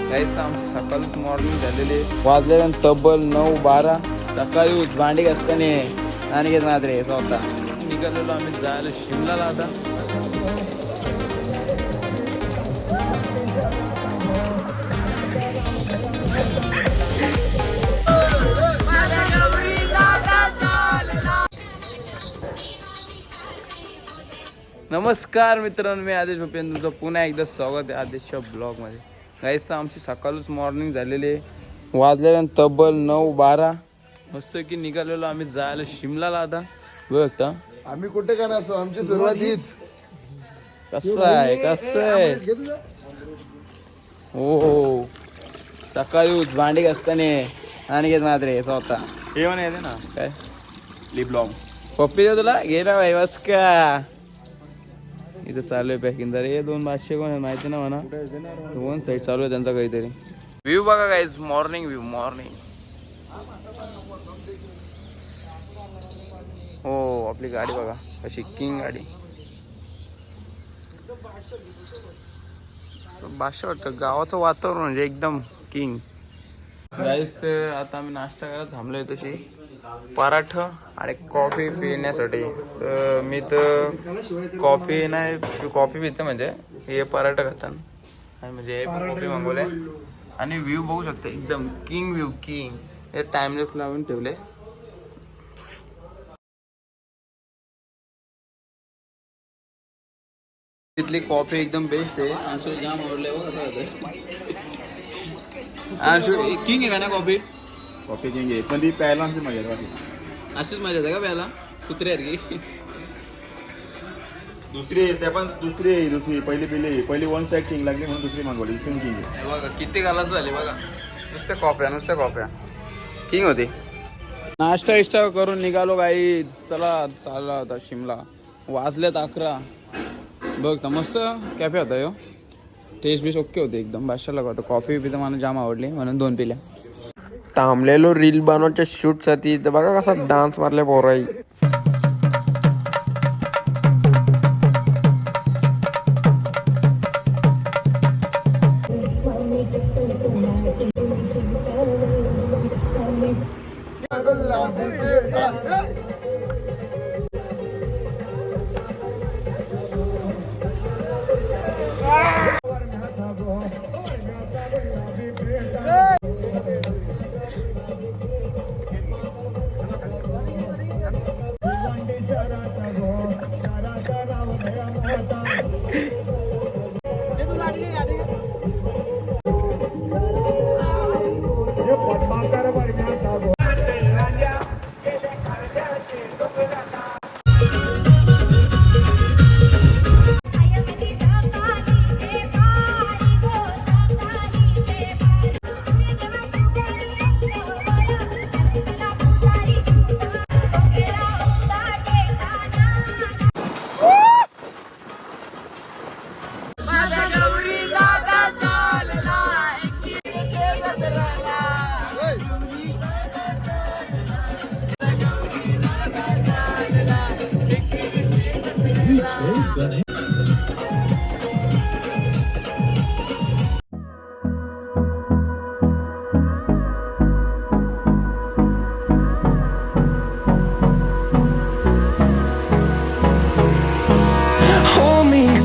काहीच तर आमची सकाळीच मॉर्निंग झालेली वाजले तब्बल 9-12 सकाळी भांडी घासताना आणि घेत मात्रे स्वतः निघालेलो आम्ही जायला शिमलाला आता. नमस्कार मित्रांनो, मी आदेश भूपेंद्र, तुमचं पुन्हा एकदा स्वागत आहे आदेशच्या ब्लॉगमध्ये. काहीच तर आमची सकाळच मॉर्निंग झालेली वाजलेल्या तब्बल 9-12 मस्त की निघालेलो आम्ही जायला शिमलाला आता. बघता आम्ही कुठे का नसतो, आमची सुरुवात हीच. कसं आहे हो सकाळी भांडी घासताना आणि घेत मात्रे स्वतः हे म्हणे येते ना काय लिप लॉंग पप्पी दे तुला घे ना भाई बस का. इथं चालू आहे पॅकिंग. तर हे 2 बादशे कोण आहे माहिती ना म्हणा. 2 साईड चालू आहे त्यांचा काहीतरी. व्ह्यू बघा गाईज, मॉर्निंग व्ह्यू मॉर्निंग. हो आपली गाडी बघा कशी किंग गाडी. बादशा वाटतं गावाचं वातावरण म्हणजे एकदम किंग. गाईज तर आता आम्ही नाश्ता करायला थांबलोय तशी पराठा आणि कॉफी पिण्यासाठी. तर मी तर कॉफी पितो म्हणजे हे पराठा खातात आणि म्हणजे कॉफी मागवले. आणि व्ह्यू बघू शकता एकदम किंग व्ह्यू किंग. हे टाइमलेस लावून ठेवले. तिथली कॉफी एकदम बेस्ट आहे. आमचं जाम आवडलंय बघ कसं होतं. किंग आहे का ना कॉफी. कॉफी घेंगे पण ती प्यायला आमची मजा येते. अशीच मजा येते का प्यायला. कुत्रे की दुसरी पहिली 1 साईड किंग लागली म्हणून दुसरी मागवली. दुसरी किंग आहे बघा किती गालाच झाले बघा. नुसत्या कॉफ्या किंग होती. नाश्ता करून निघालो गाई. चालला होता शिमला. वाजलेत 11. बघ तर मस्त कॅफे होता यो. टेस्ट बी ओके होते एकदम. बादशाला होतं. कॉफी पिता मला जाम आवडली म्हणून 2 पिल्या. थांबलेलो रील बनवायच्या शूट साठी. तर बघा कसा डान्स मारले पोराई.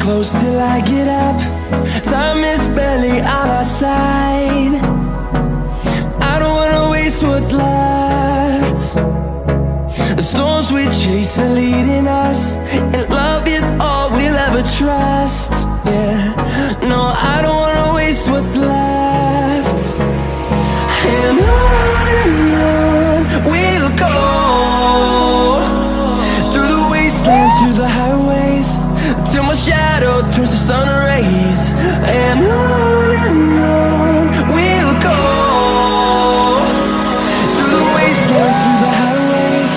Close till I get up. Time is barely on our side. I don't wanna waste what's left. The storms we chase are leading us, and love is all we'll ever trust. Yeah, no, I don't wanna waste what's left. And on we'll go, through the wastelands, through the highways, till my shadow turns to sun rays. And on we'll go, through the wastelands, through the highways,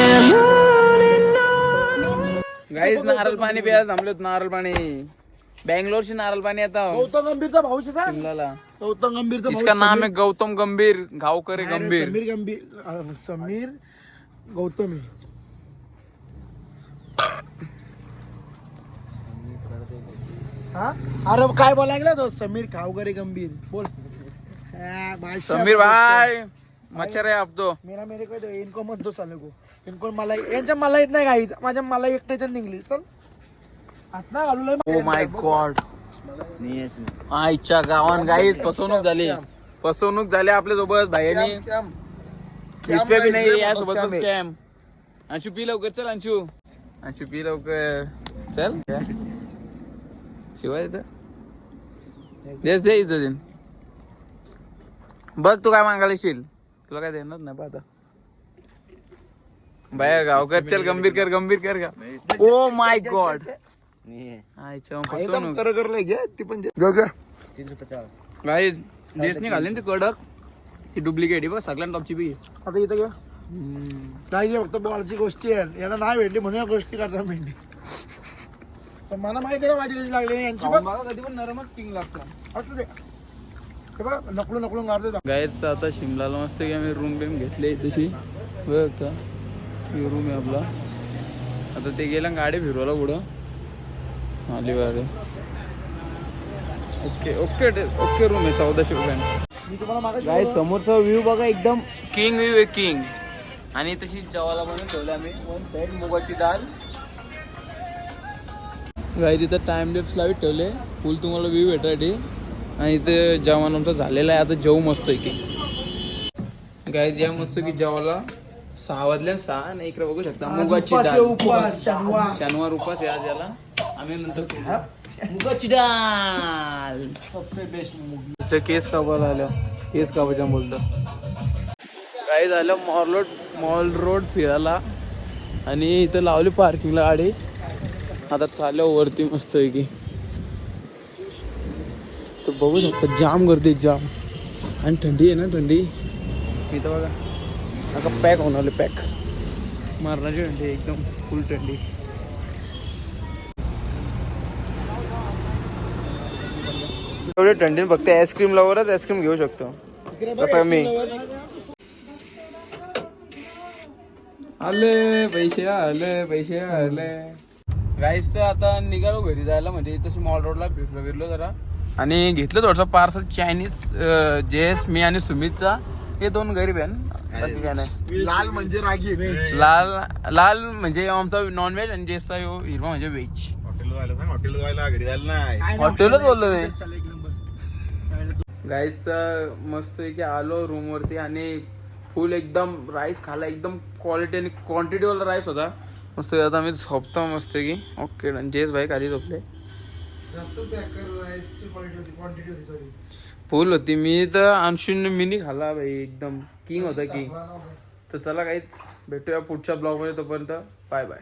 and on. Guys नारळ पाणी प्यायला थांबलोत. नारळ पाणी बँगलोरची नारळ पाणी आता गौतम गंभीरचा भाऊ शिमलाला. गौतम गंभीरचा इसका नाम है गौतम गंभीर. गावकरी गंभीर. समीर गौतमी. अरे काय बोलायला तो समीर खावगरे गंभीर बोल समीर भाई मच्छर है आप तो मेरा मेरे को इनको मत दो साले को इनको मला यांच्या मला येत नाही गाईच माझ्या मला एकट्याच्या निघली चल आता घालू ओ माय गॉड आईच्या गावान गाईच फसवणूक झाली आपल्या सोबत भाईयांनी दिसते बी नाही या सोबत स्कॅम अंशू पी लवकर चल अंशू पी लवकर चल शिवाय देश दे इथं बघ तू काय मागायला येशील तुला काय देणार नाही पाहता बाया गावकर चल गंभीर कर का ओ माय गॉड फसवणूक भाई देश नाही घाले ती कडक ती डुप्लिकेट आहे बघ सगळ्यांना टॉपची बी आता इथं घ्या नाही फक्त बॉलची गोष्टी आहे याला नाही भेटली म्हणून या गोष्टी करता भेटली पण मला माहिती आहे माझी कशी लागली यांची कधी पण नरमच किंग लागतो असू दे नकलून गाडतो गायच तर आता शिमलाला मस्त की आम्ही रूम बिम घेतली तशी बघ रूम आहे आपला आता ते गेला गाडी फिरवायला पुढं आली वारे ओके रूम आहे 1400 रुपयाने मी तुम्हाला मागाशी गाय समोरचा व्ह्यू बघा एकदम किंग व्ह्यू आहे किंग आणि तशी जेवायला बनवून ठेवलं आम्ही वन साईड मुगाची डाळ गाय तिथं टाइम लेप्स लावत ठेवले फुल तुम्हाला व्ह्यू भेटायसाठी आणि इथे जेवण आमचं झालेलं आहे आता जेवू मस्त आहे की गाय जेव मस्त की जेवायला 6 वाजल्या 6 आणि इकडे बघू शकता मुगाची डाळ शनिवार उपास आहे आज याला आम्ही नंतर मुगाची डाळ सबसे बेस्ट केस कापायला आल्या केस कापायच्या बोलतं काय झालं मॉल रोड फिरायला आणि इथं लावली पार्किंगला गाडी आता चालल्या वरती मस्त आहे की तर बघू शकता जाम गर्दी जाम आणि थंडी आहे ना थंडी इथं बघा आता पॅक होणार पॅक मारण्याची थंडी एकदम फुल थंडी एवढी थंडी फक्त आईस्क्रीम लवरच आईस्क्रीम घेऊ शकतो तसं मी आले पैसे आले गाईस तर आता निघालो घरी जायला म्हणजे तशी मॉल रोडला फिरलो जरा आणि घेतलं थोडंसं पार्सल चायनीज जेस मी आणि सुमितचा हे 2 गरीब आहे लाल म्हणजे रागी लाल म्हणजे आमचा नॉनव्हेज आणि जेसचा हिरवा म्हणजे व्हेज हॉटेलच बोललोय गाईस तर मस्त की आलो रूम वरती आणि फुल एकदम राईस खाला एकदम क्वालिटी आणि क्वांटिटी वाला राईस होता मस्त आता मी झोपतो मस्त की ओके जेस भाई खाली झोपले फुल होती मी तर अंशून मिनी खाला भाई एकदम किंग होता किंग तर चला काहीच भेटूया पुढच्या ब्लॉग मध्ये तोपर्यंत बाय बाय